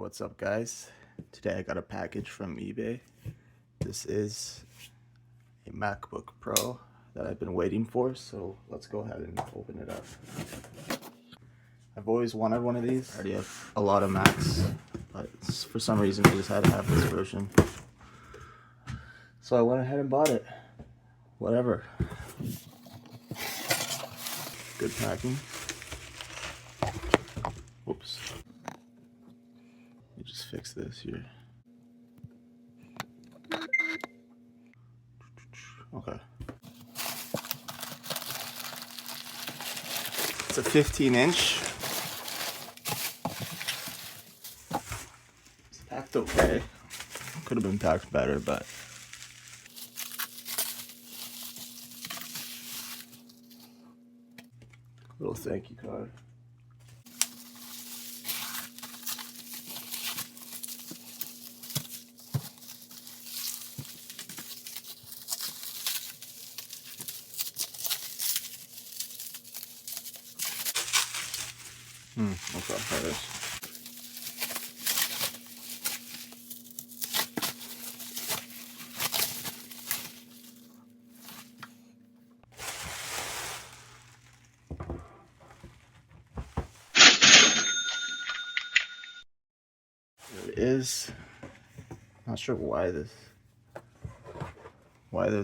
What's up, guys? Today I got a package from eBay. This is a MacBook Pro that I've been waiting for, so let's go ahead and open it up. I've always wanted one of these. I already have a lot of Macs, but for some reason I just had to have this version. So I went ahead and bought it. Whatever. Good packing. Oops. Let me just fix this here. Okay. It's a 15-inch. It's packed okay. Could have been packed better, but little thank you card. Okay, there it is. There it is. Not sure why there's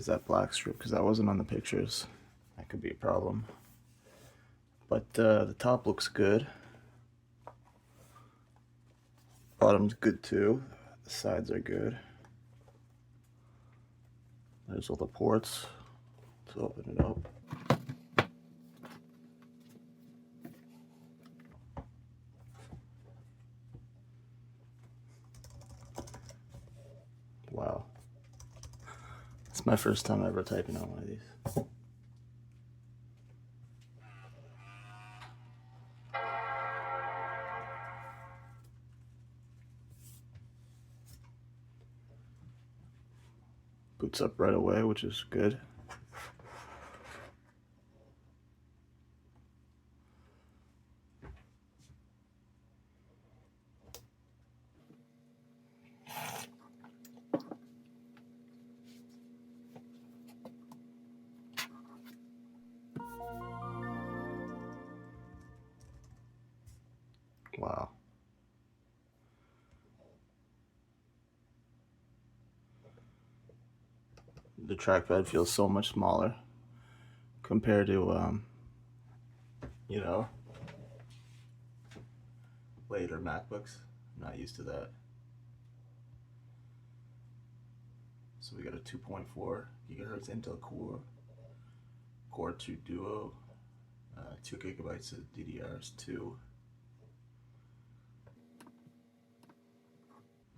that black strip, because that wasn't on the pictures. That could be a problem. But the top looks good. Bottom's good too. The sides are good. There's all the ports. Let's open it up. Wow. It's my first time ever typing on one of these. Boots up right away, which is good. Wow. The trackpad feels so much smaller compared to, you know, later MacBooks. I'm not used to that. So we got a 2.4 gigahertz Intel Core 2 Duo, 2 gigabytes of DDR2.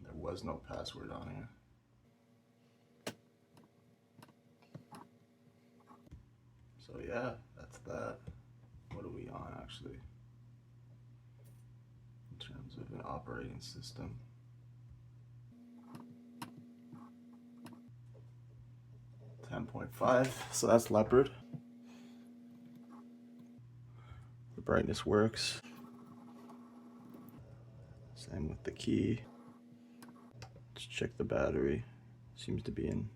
There was no password on here. So yeah, that's that. What are we on actually? In terms of an operating system. .5, so that's Leopard. The brightness works. Same with the key. Let's check the battery. Seems to be in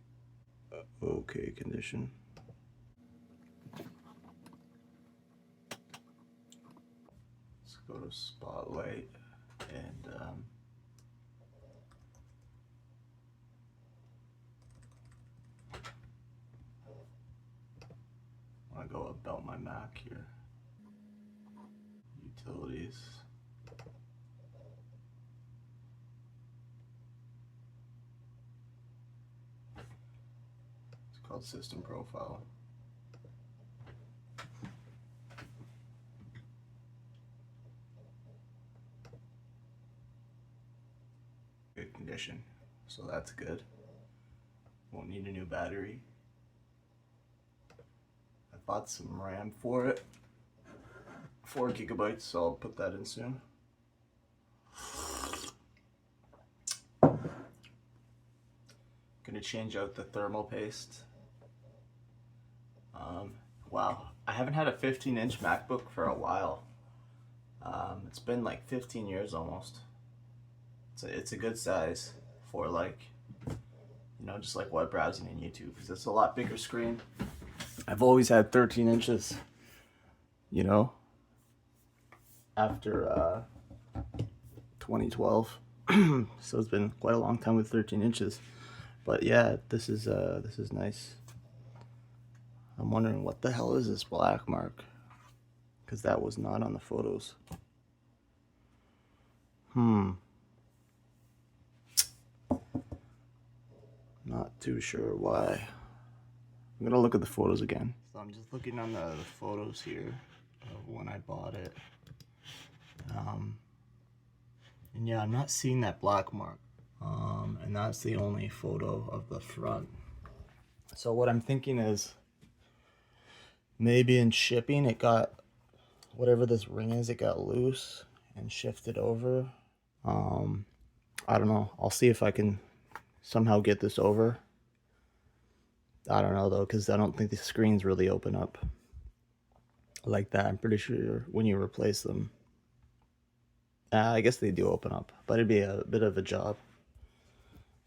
okay condition. Let's go to Spotlight and I go about my Mac here. Utilities. It's called System Profile. Good condition, so that's good. Won't need a new battery. I bought some RAM for it, 4 gigabytes, so I'll put that in soon. Gonna change out the thermal paste. Wow, I haven't had a 15-inch MacBook for a while. It's been like 15 years almost. It's a good size for like, you know, just like web browsing and YouTube, because it's a lot bigger screen. I've always had 13 inches, you know, after 2012. So it's been quite a long time with 13 inches. But yeah, this is nice. I'm wondering what the hell is this black mark, because that was not on the photos. Not too sure why. I'm gonna look at the photos again. So I'm just looking on the photos here of when I bought it. And yeah, I'm not seeing that black mark. And that's the only photo of the front. So what I'm thinking is, maybe in shipping it got, whatever this ring is, it got loose and shifted over. I don't know. I'll see if I can somehow get this over. I don't know though, because I don't think the screens really open up like that. I'm pretty sure when you replace them, I guess they do open up, but it'd be a bit of a job.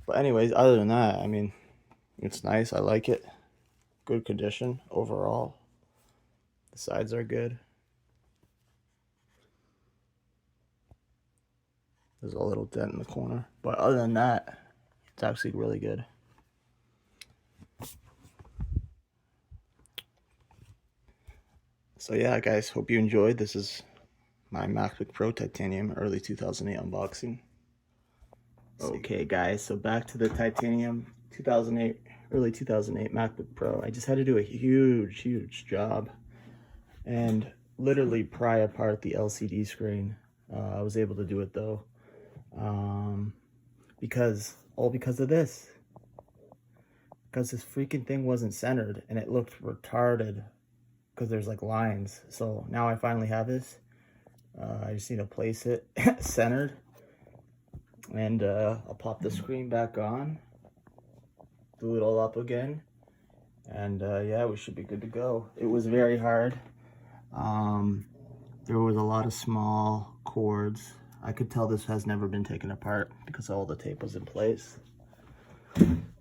But anyways, other than that, I mean, it's nice. I like it. Good condition overall. The sides are good. There's a little dent in the corner, but other than that, it's actually really good. So yeah, guys, hope you enjoyed. This is my MacBook Pro Titanium early 2008 unboxing. Okay, guys, so back to the Titanium 2008, early 2008 MacBook Pro. I just had to do a huge job and literally pry apart the LCD screen. I was able to do it though, because of this. Because this freaking thing wasn't centered and it looked retarded because there's like lines. So now I finally have this. I just need to place it centered, and I'll pop the screen back on, glue it all up again, and yeah, we should be good to go. It was very hard. There was a lot of small cords. I could tell this has never been taken apart because all the tape was in place.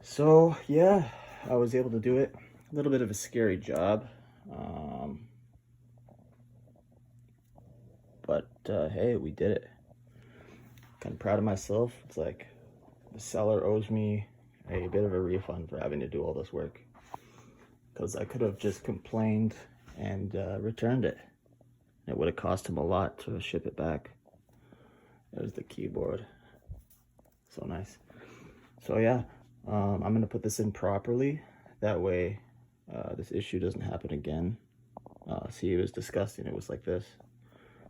So yeah, I was able to do it. A little bit of a scary job. But hey, we did it. Kind of proud of myself. It's like the seller owes me a bit of a refund for having to do all this work, because I could have just complained and returned it. It would have cost him a lot to ship it back. There's the keyboard. So nice. So yeah, I'm gonna put this in properly. That way this issue doesn't happen again. See, it was disgusting. It was like this.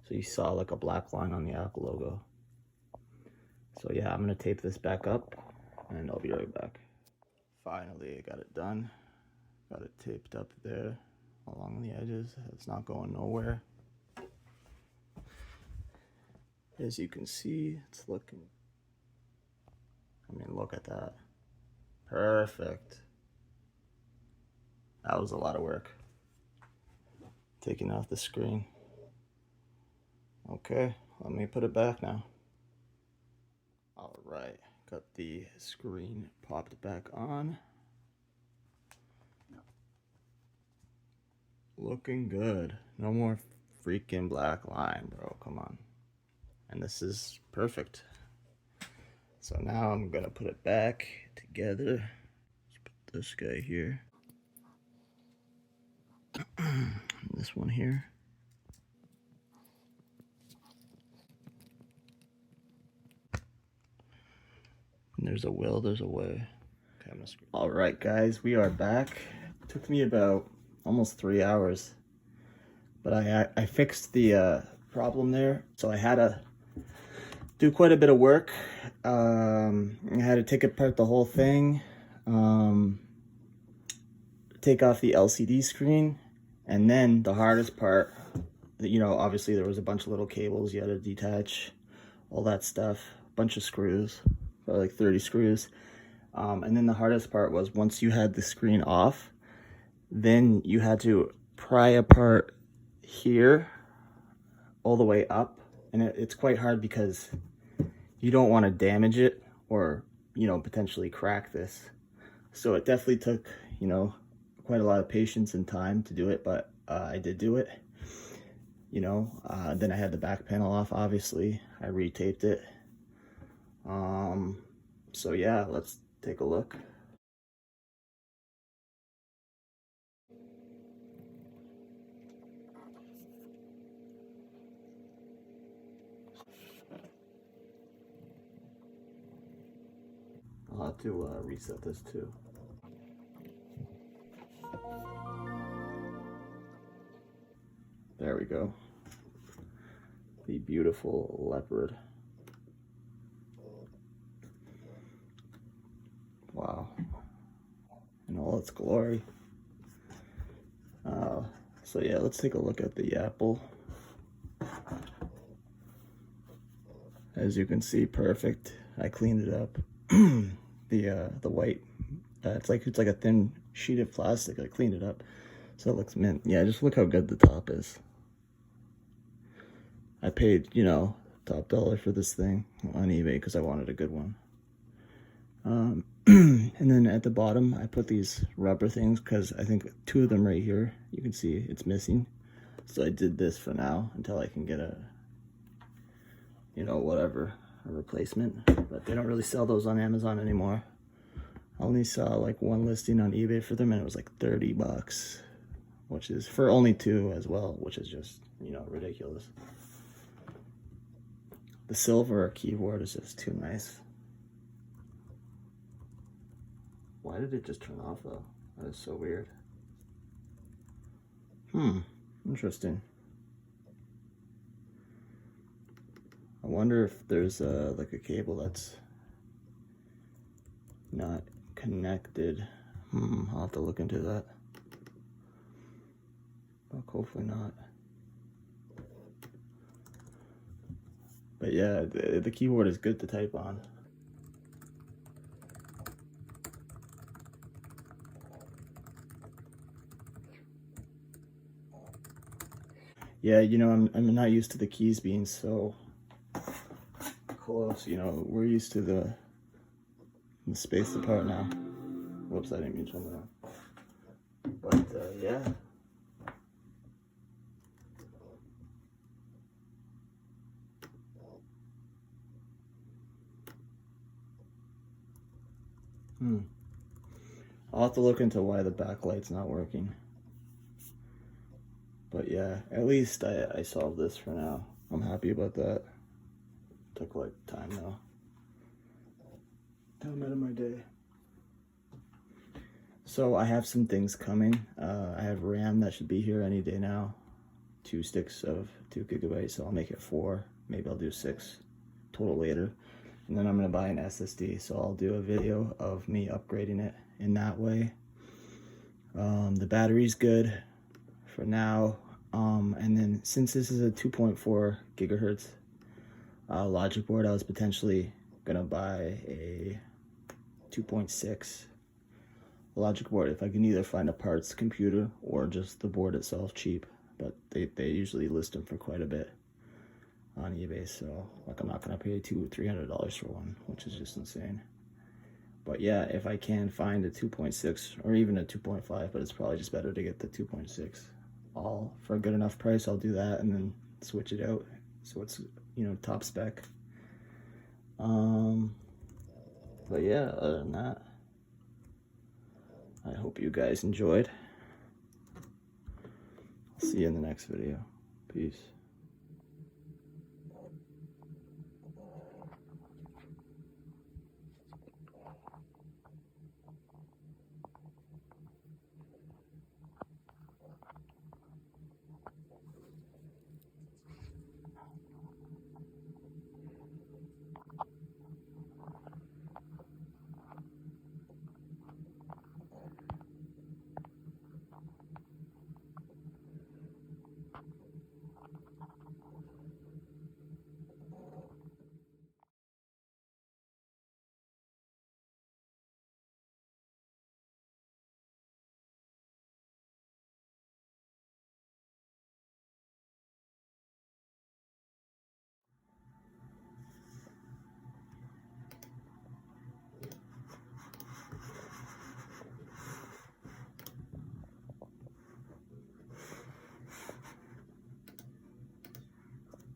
So you saw like a black line on the Apple logo. So yeah, I'm gonna tape this back up and I'll be right back. Finally, I got it done. Got it taped up there along the edges. It's not going nowhere. As you can see, it's looking, I mean, look at that. Perfect. That was a lot of work. Taking off the screen. Okay, let me put it back now. All right, got the screen popped back on. Looking good. No more freaking black line, bro. Come on. And this is perfect. So now I'm gonna put it back together. Let's put this guy here. This one here. And there's a will, there's a way. Okay, all right, guys, we are back. It took me about almost 3 hours, but I fixed the problem there. So I had to do quite a bit of work. I had to take apart the whole thing, take off the LCD screen, and then the hardest part, you know, obviously there was a bunch of little cables you had to detach, all that stuff, a bunch of screws, probably like 30 screws. And then the hardest part was once you had the screen off, then you had to pry apart here all the way up. And it's quite hard because you don't want to damage it or, you know, potentially crack this. So it definitely took, you know, quite a lot of patience and time to do it, but I did do it. You know, then I had the back panel off, obviously. I retaped it. So yeah, let's take a look. I'll have to reset this too. There we go. The beautiful leopard. Wow. In all its glory. So yeah, let's take a look at the Apple. As you can see, perfect. I cleaned it up. The white, it's like a thin sheet of plastic. I cleaned it up, so it looks mint. Yeah, just look how good the top is. I paid, you know, top dollar for this thing on eBay because I wanted a good one. And then at the bottom, I put these rubber things because I think 2 of them right here, you can see it's missing. So I did this for now until I can get a, you know, whatever, a replacement. But they don't really sell those on Amazon anymore. I only saw like one listing on eBay for them and it was like 30 bucks, which is for only 2 as well, which is just, you know, ridiculous. The silver keyboard is just too nice. Why did it just turn off though? That is so weird. Interesting. I wonder if there's like a cable that's not connected. I'll have to look into that. But hopefully not. But yeah, the keyboard is good to type on. Yeah, you know, I'm not used to the keys being so close. You know, we're used to the spaced apart now. Whoops, I didn't mean to turn that on. But yeah. I'll have to look into why the backlight's not working. But yeah, at least I solved this for now. I'm happy about that. Took like time though. Time out of my day. So I have some things coming. I have RAM that should be here any day now. 2 sticks of 2 gigabytes, so I'll make it 4. Maybe I'll do 6 total later. And then I'm gonna buy an SSD, so I'll do a video of me upgrading it in that way. The battery's good for now. And then since this is a 2.4 gigahertz logic board, I was potentially gonna buy a 2.6 logic board if I can either find a parts computer or just the board itself cheap. But they usually list them for quite a bit on eBay, so like I'm not gonna pay $200-300 for one, which is just insane. But yeah, if I can find a 2.6 or even a 2.5, but it's probably just better to get the 2.6 all for a good enough price, I'll do that and then switch it out so it's, you know, top spec. But yeah, other than that, I hope you guys enjoyed. I'll see you in the next video. Peace.